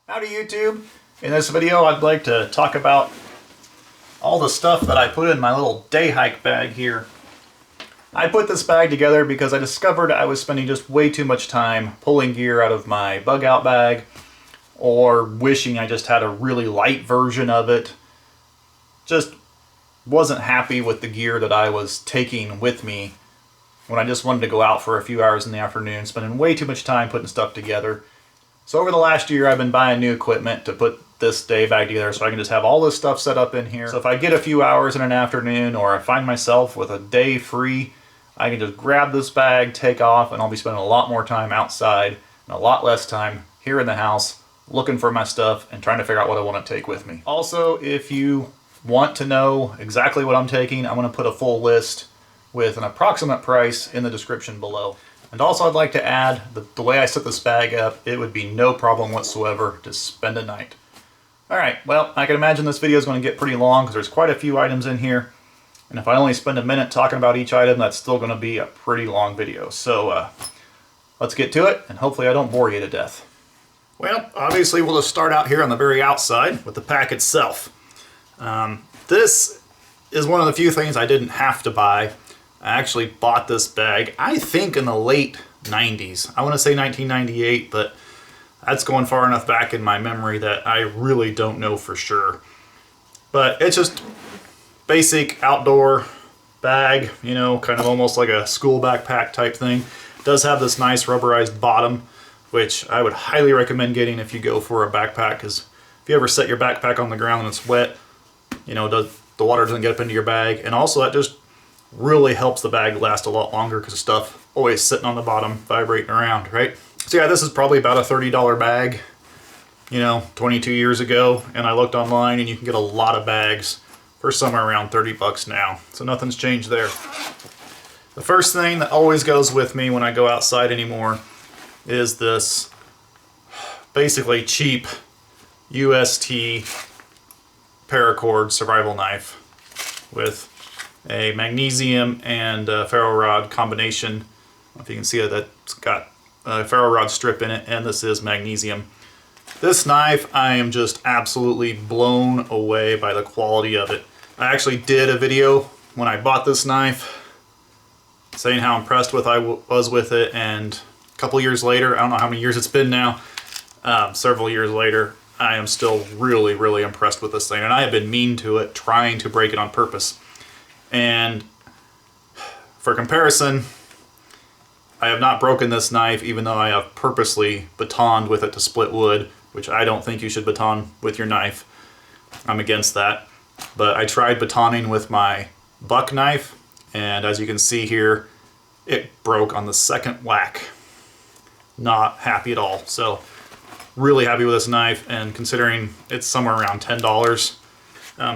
Howdy YouTube! In this video I'd like to talk about all the stuff that I put in my little day hike bag here. I put this bag together because I discovered I was spending just way too much time pulling gear out of my bug out bag, or wishing I just had a really light version of it. Just wasn't happy with the gear that I was taking with me when I just wanted to go out for a few hours in the afternoon, spending way too much time putting stuff together. So over the last year I've been buying new equipment to put this day bag together so I can just have all this stuff set up in here. So if I get a few hours in an afternoon, or I find myself with a day free, I can just grab this bag, take off, and I'll be spending a lot more time outside and a lot less time here in the house looking for my stuff and trying to figure out what I want to take with me. Also, if you want to know exactly what I'm taking, I'm going to put a full list with an approximate price in the description below. And also I'd like to add that the way I set this bag up, it would be no problem whatsoever to spend a night. Alright, well, I can imagine this video is going to get pretty long because there's quite a few items in here. And if I only spend a minute talking about each item, that's still going to be a pretty long video. So let's get to it, and hopefully I don't bore you to death. Well, obviously we'll just start out here on the very outside with the pack itself. This is one of the few things I didn't have to buy. I actually bought this bag, I think in the late 90s. I want to say 1998, but that's going far enough back in my memory that I really don't know for sure. But it's just basic outdoor bag, you know, kind of almost like a school backpack type thing. It does have this nice rubberized bottom, which I would highly recommend getting if you go for a backpack, because if you ever set your backpack on the ground and it's wet, you know, the water doesn't get up into your bag. And also that just really helps the bag last a lot longer because the stuff always sitting on the bottom vibrating around, right? So yeah, this is probably about a $30 bag, you know, 22 years ago, and I looked online and you can get a lot of bags for somewhere around 30 bucks now. So nothing's changed there. The first thing that always goes with me when I go outside anymore is this basically cheap UST paracord survival knife with a magnesium and ferro rod combination. I don't know if you can see it, that's got a ferro rod strip in it, and this is magnesium. This knife, I am just absolutely blown away by the quality of it. I actually did a video when I bought this knife saying how impressed I was with it, and a couple years later, I don't know how many years it's been now, several years later, I am still really, really impressed with this thing, and I have been mean to it, trying to break it on purpose. And for comparison, I have not broken this knife, even though I have purposely batoned with it to split wood, which I don't think you should baton with your knife. I'm against that. But I tried batoning with my buck knife, and as you can see here, it broke on the second whack. Not happy at all. So really happy with this knife, and considering it's somewhere around $10.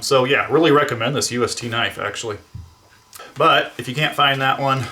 So yeah, really recommend this UST knife actually. But if you can't find that one,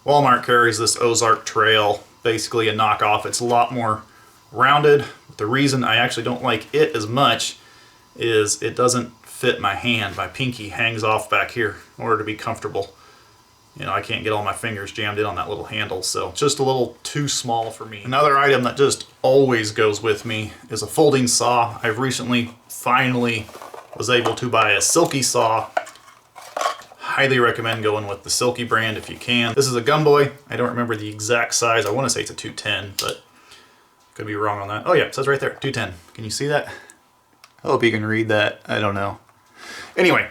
Walmart carries this Ozark Trail, basically a knockoff. It's a lot more rounded. The reason I actually don't like it as much is it doesn't fit my hand. My pinky hangs off back here in order to be comfortable. You know, I can't get all my fingers jammed in on that little handle, so it's just a little too small for me. Another item that just always goes with me is a folding saw. I've recently finally was able to buy a Silky saw. Highly recommend going with the Silky brand if you can. This is a Gomboy. I don't remember the exact size. I want to say it's a 210, but could be wrong on that. Oh yeah, it says right there, 210. Can you see that? I hope you can read that. I don't know. Anyway,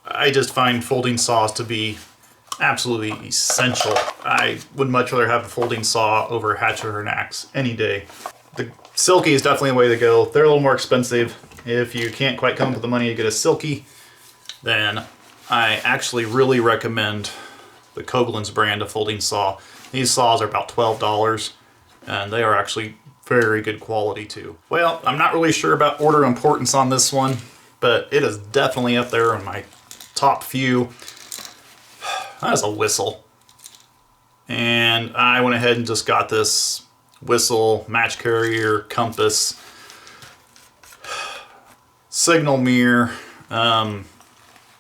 I just find folding saws to be absolutely essential. I would much rather have a folding saw over a hatchet or an axe any day. The Silky is definitely the way to go. They're a little more expensive. If you can't quite come up with the money to get a Silky, then I actually really recommend the Koglins brand of folding saw. These saws are about $12, and they are actually very good quality too. Well, I'm not really sure about order importance on this one, but it is definitely up there in my top few. That is a whistle. And I went ahead and just got this whistle, match carrier, compass, signal mirror.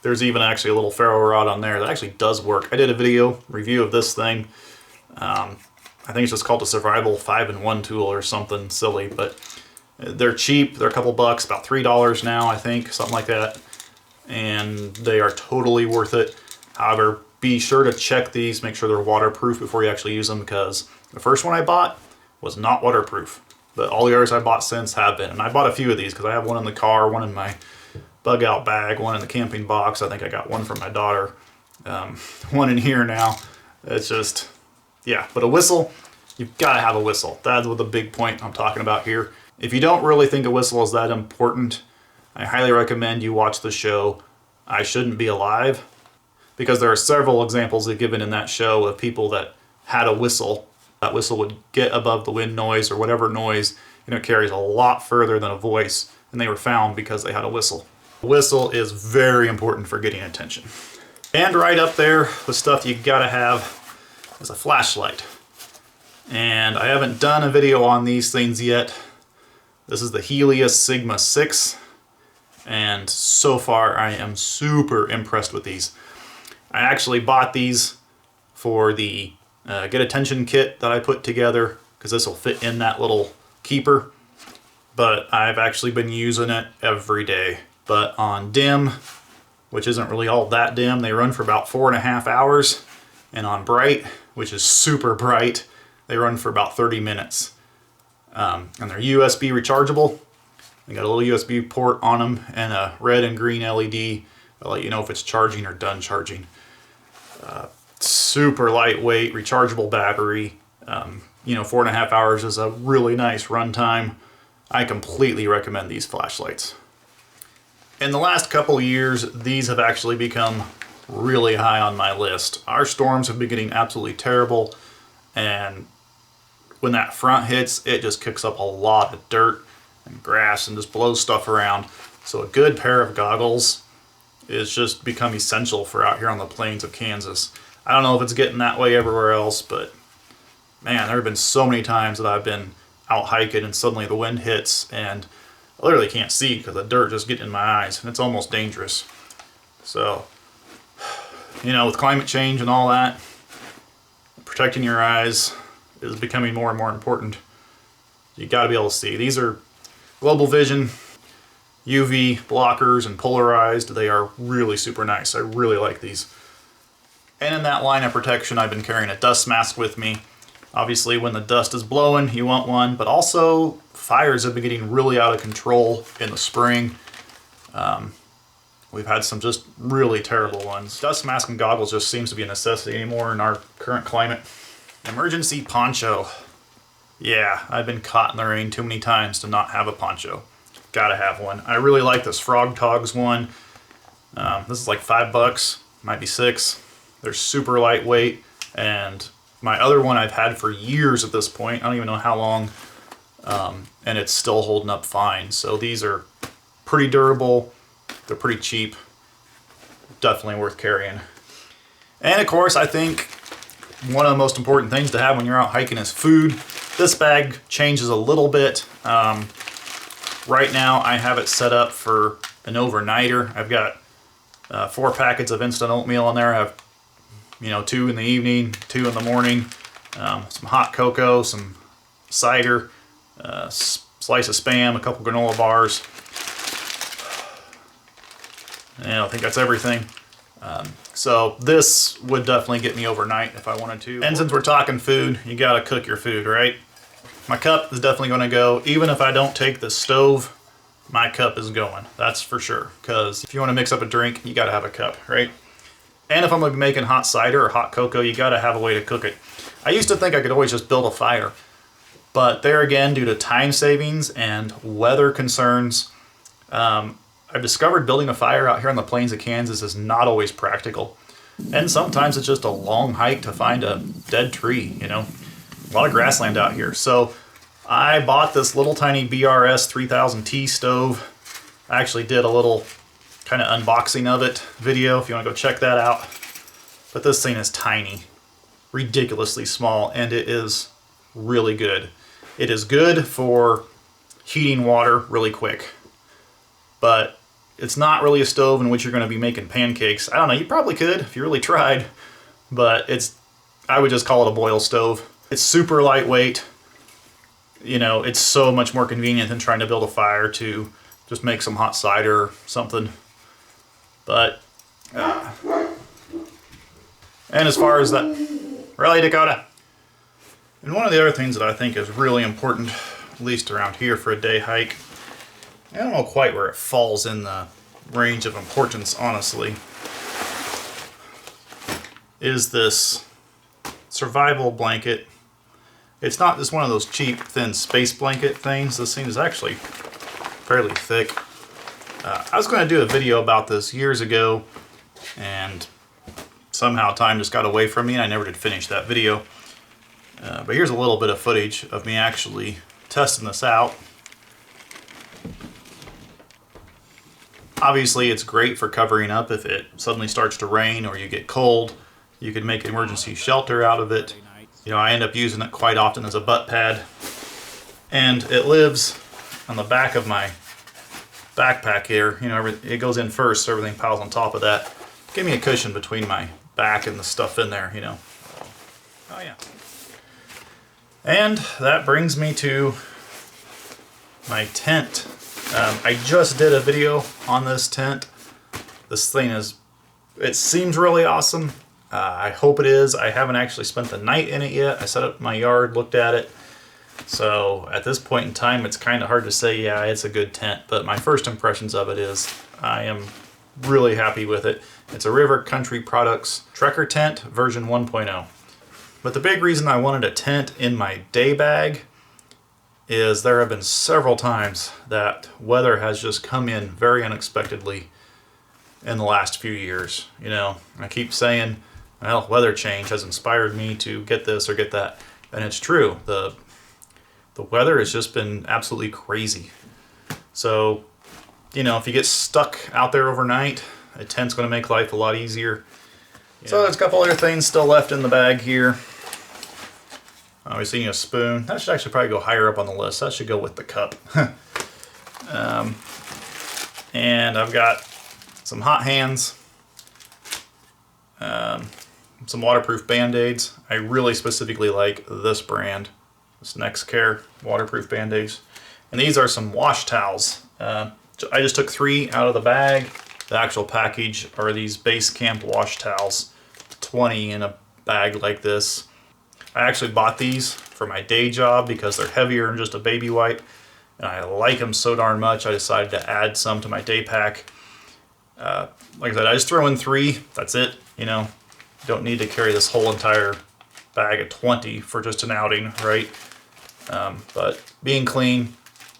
There's even actually a little ferro rod on there that actually does work. I did a video review of this thing. I think it's just called a Survival 5-in-1 tool or something silly, but they're cheap. They're a couple bucks, about $3 now, I think, something like that. And they are totally worth it. However, be sure to check these, make sure they're waterproof before you actually use them, because the first one I bought was not waterproof. But all the others I bought since have been. And I bought a few of these because I have one in the car, one in my bug out bag, one in the camping box. I think I got one from my daughter. One in here now. It's just, yeah. But a whistle, you've got to have a whistle. That's what the big point I'm talking about here. If you don't really think a whistle is that important, I highly recommend you watch the show I Shouldn't Be Alive, because there are several examples given in that show of people that had a whistle. That whistle would get above the wind noise or whatever noise, and it carries a lot further than a voice, and they were found because they had a whistle. A whistle is very important for getting attention. And right up there with stuff you gotta have is a flashlight. And I haven't done a video on these things yet. This is the Helius Sigma 6, and so far I am super impressed with these. I actually bought these for the Get Attention kit that I put together, because this will fit in that little keeper, but I've actually been using it every day. But on dim, which isn't really all that dim, they run for about 4.5 hours, and on bright, which is super bright, they run for about 30 minutes. And they're USB rechargeable. They got a little USB port on them and a red and green LED. I'll let you know if it's charging or done charging. Super lightweight, rechargeable battery. 4.5 hours is a really nice run time. I completely recommend these flashlights. In the last couple of years, these have actually become really high on my list. Our storms have been getting absolutely terrible, and when that front hits, it just kicks up a lot of dirt and grass and just blows stuff around. So a good pair of goggles is just become essential for out here on the plains of Kansas. I don't know if it's getting that way everywhere else, but man, there have been so many times that I've been out hiking and suddenly the wind hits and I literally can't see because the dirt just gets in my eyes, and it's almost dangerous. So, with climate change and all that, protecting your eyes is becoming more and more important. You got to be able to see. These are global vision, UV blockers, and polarized. They are really super nice. I really like these. And in that line of protection, I've been carrying a dust mask with me. Obviously, when the dust is blowing, you want one, but also fires have been getting really out of control in the spring. We've had some just really terrible ones. Dust mask and goggles just seems to be a necessity anymore in our current climate. Emergency poncho. Yeah, I've been caught in the rain too many times to not have a poncho. Gotta have one. I really like this Frogg Toggs one. This is like $5, might be $6. They're super lightweight, and my other one I've had for years at this point. I don't even know how long, and it's still holding up fine. So these are pretty durable. They're pretty cheap. Definitely worth carrying. And of course, I think one of the most important things to have when you're out hiking is food. This bag changes a little bit. Right now, I have it set up for an overnighter. I've got 4 packets of instant oatmeal in there. I have 2 in the evening, 2 in the morning, some hot cocoa, some cider, slice of Spam, a couple granola bars. And I think that's everything. So this would definitely get me overnight if I wanted to. And since we're talking food, you gotta cook your food, right? My cup is definitely gonna go. Even if I don't take the stove, my cup is going, that's for sure. Because if you wanna mix up a drink, you gotta have a cup, right? And if I'm gonna be making hot cider or hot cocoa, you gotta have a way to cook it. I used to think I could always just build a fire, but there again, due to time savings and weather concerns, I've discovered building a fire out here on the plains of Kansas is not always practical. And sometimes it's just a long hike to find a dead tree, A lot of grassland out here. So I bought this little tiny BRS 3000T stove. I actually did a little kind of unboxing of it video if you want to go check that out. But this thing is tiny, ridiculously small, and it is really good. It is good for heating water really quick, but it's not really a stove in which you're going to be making pancakes. I don't know, you probably could if you really tried, but I would just call it a boil stove. It's super lightweight. You know, it's so much more convenient than trying to build a fire to just make some hot cider or something. But, and as far as that, really, Dakota? And one of the other things that I think is really important, at least around here for a day hike, I don't know quite where it falls in the range of importance, honestly, is this survival blanket. It's not just one of those cheap, thin space blanket things. This thing is actually fairly thick. I was going to do a video about this years ago, and somehow time just got away from me, and I never did finish that video. But here's a little bit of footage of me actually testing this out. Obviously, it's great for covering up if it suddenly starts to rain or you get cold. You can make an emergency shelter out of it. You know, I end up using it quite often as a butt pad. And it lives on the back of my backpack here. You know, it goes in first, so everything piles on top of that. Give me a cushion between my back and the stuff in there, you know. Oh yeah. And that brings me to my tent. I just did a video on this tent. This thing it seems really awesome. I hope it is. I haven't actually spent the night in it yet. I set up my yard, looked at it. So at this point in time, it's kind of hard to say, yeah, it's a good tent. But my first impressions of it is I am really happy with it. It's a River Country Products Trekker tent version 1.0. But the big reason I wanted a tent in my day bag is there have been several times that weather has just come in very unexpectedly in the last few years. You know, I keep saying, well, weather change has inspired me to get this or get that. And it's true. The weather has just been absolutely crazy. So, you know, if you get stuck out there overnight, a tent's going to make life a lot easier. Yeah. So there's a couple other things still left in the bag here. Obviously, a spoon. That should actually probably go higher up on the list. That should go with the cup. And I've got some hot hands, some waterproof Band-Aids. I really specifically like this brand, this NextCare waterproof Band-Aids. And these are some wash towels. I just took 3 out of the bag. The actual package are these base camp wash towels, 20 in a bag like this. I actually bought these for my day job because they're heavier than just a baby wipe. And I like them so darn much, I decided to add some to my day pack. Like I said, I just throw in 3, that's it. You know, you don't need to carry this whole entire bag of 20 for just an outing, right? But being clean,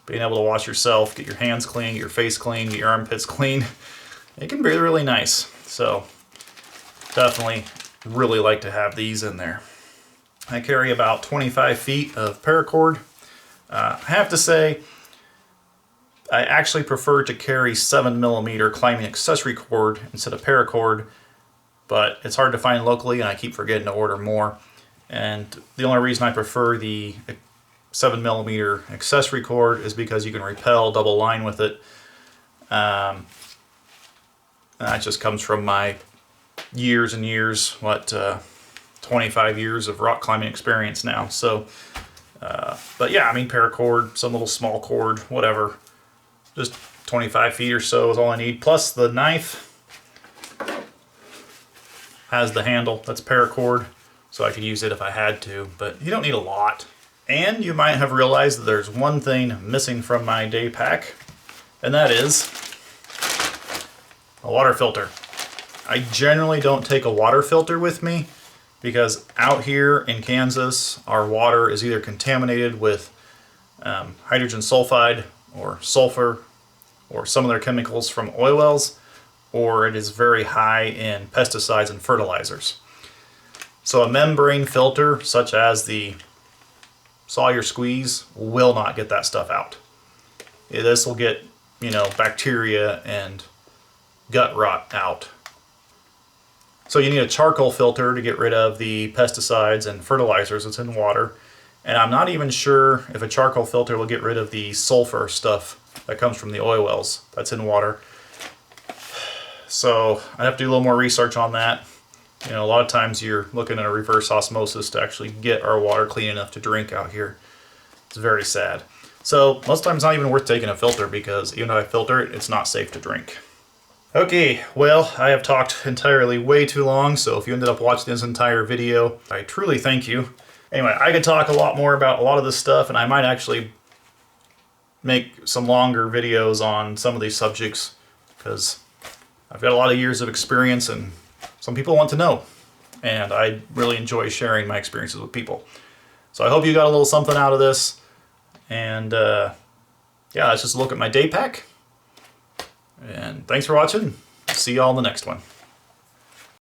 being able to wash yourself, get your hands clean, get your face clean, get your armpits clean, it can be really nice. So definitely really like to have these in there. I carry about 25 feet of paracord. I have to say, I actually prefer to carry 7mm climbing accessory cord instead of paracord, but it's hard to find locally and I keep forgetting to order more. And the only reason I prefer the 7mm accessory cord is because you can rappel double line with it. That just comes from my years and years, 25 years of rock climbing experience now. So, but yeah, I mean, paracord, some little small cord, whatever. Just 25 feet or so is all I need. Plus the knife has the handle, that's paracord, so I could use it if I had to, but you don't need a lot. And you might have realized that there's one thing missing from my day pack, and that is a water filter. I generally don't take a water filter with me because out here in Kansas, our water is either contaminated with hydrogen sulfide or sulfur or some of their chemicals from oil wells, or it is very high in pesticides and fertilizers. So a membrane filter, such as the Sawyer squeeze, will not get that stuff out. This will get, you know, bacteria and gut rot out. So you need a charcoal filter to get rid of the pesticides and fertilizers that's in water. And I'm not even sure if a charcoal filter will get rid of the sulfur stuff that comes from the oil wells that's in water. So I have to do a little more research on that. You know, a lot of times you're looking at a reverse osmosis to actually get our water clean enough to drink out here. It's very sad. So most times it's not even worth taking a filter because even though I filter it, it's not safe to drink. Okay, well, I have talked entirely way too long, so if you ended up watching this entire video, I truly thank you. Anyway, I could talk a lot more about a lot of this stuff, and I might actually make some longer videos on some of these subjects, because I've got a lot of years of experience, and some people want to know, and I really enjoy sharing my experiences with people. So I hope you got a little something out of this, and yeah, that's just a look at my day pack. And thanks for watching. See y'all in the next one.